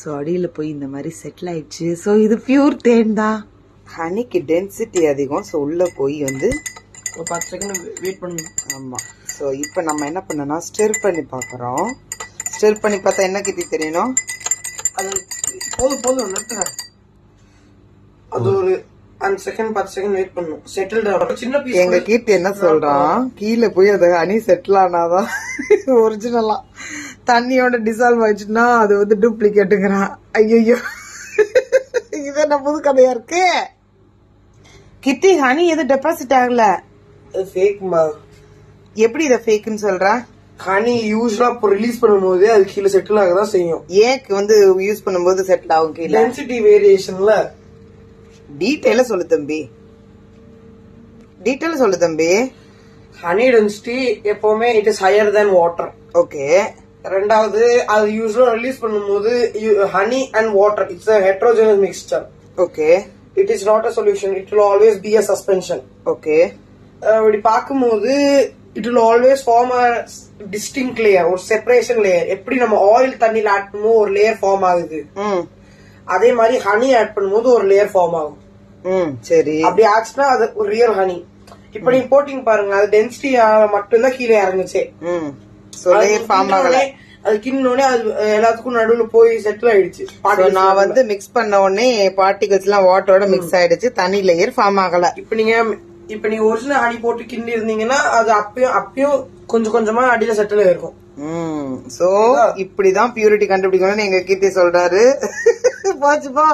So அடியில் போய் இந்த மாதிரி செட்டில் ஆயிடுச்சு. ஸோ இது பியூர் தேன் தான். ஹனிக்கு டென்சிட்டி அதிகம். ஸோ உள்ளே போய் வந்து ஒரு 10 செகண்ட் வெயிட் பண்ணணும். ஆமாம். ஸோ இப்போ நம்ம என்ன பண்ணோம்னா ஸ்டிர் பண்ணி பார்க்குறோம். ஸ்டிர் பண்ணி பார்த்தா என்ன கிட்டி தெரியணும்? அது போதும் நிறுத்துங்க. அது ஒரு 5 செகண்ட் 10 செகண்ட் வெயிட் பண்ணணும். செட்டில்டு ஆகும். சின்ன பீஸ். எங்க கீர்த்தி என்ன சொல்றான், கீழே போய் அது ஹனி செட்டில் ஆனாதான் ஒரிஜினலா. தண்ணியோட டிசால்வ் ஆயிடுச்சுன்னா அது வந்து டூப்ளிகேட்டுங்கிறான். ஐயோ இது என்ன புது கதையா இருக்கு. கிட்டி ஹனி எதுவும் டெபாசிட் ஆகல. ஃபேக்மா. எப்படி இதை ஃபேக்குன்னு சொல்ற? ஹனி யூஸ்வலா இப்போ ரிலீஸ் பண்ணும்போது அது கீழே செட்டில் ஆகதான் செய்யும். ஏக்கு வந்து யூஸ் பண்ணும்போது செட்டில் ஆகும் கீழே. டென்சிட்டி வேரியேஷன்ல. டீடைலா சொல்லு தம்பி, டீடைலா சொல்லு தம்பி. ஹனி டென்சிட்டி எப்பவுமே it is higher than water. Okay. ரெண்டாவது அது யூஸ்வலா ரிலீஸ் பண்ணும்போது honey and water it's a heterogeneous mixture. Okay. It is not a solution. It will always be a suspension. Okay. இப்படி பார்க்கும்போது it will always form a distinct layer, ஒரு separation layer. எப்படி நம்ம oil தண்ணியில add பண்ணும்போது ஒரு layer form ஆகுது, அதே மாதிரி ஹனி ஆட் பண்ணும்போது ஒரு லேயர் ஃபார்ம் ஆகும். சரி. அப்படி ஆச்சுன்னா அது ஒரு ரியல் ஹனி. இப்ப நீங்க போட்டிங் பாருங்க, அது டென்சிட்டி மட்டும்தான் கீழே இறங்குச்சு. அது கிண்ணோடனே அது எல்லாத்துக்கும் நடுவுல போய் செட்டில் ஆயிடுச்சு. நான் வந்து மிக்ஸ் பண்ண உடனே பார்ட்டிகல்ஸ் எல்லாம் வாட்டரோட மிக்ஸ் ஆயிடுச்சு, தனி லேயர் ஃபார்ம் ஆகல. இப்ப நீங்க ஒரிஜினல் ஹனி போட்டு கிண்டி இருந்தீங்கன்னா அது அப்பயும் கொஞ்சம் கொஞ்சமா அடியில செட்டில் ஆயிருக்கும். சோ இப்படிதான் பியூரிட்டி கண்டுபிடிக்கணும்னு எங்க கீர்த்தி சொல்றாரு. போச்சுப்பா.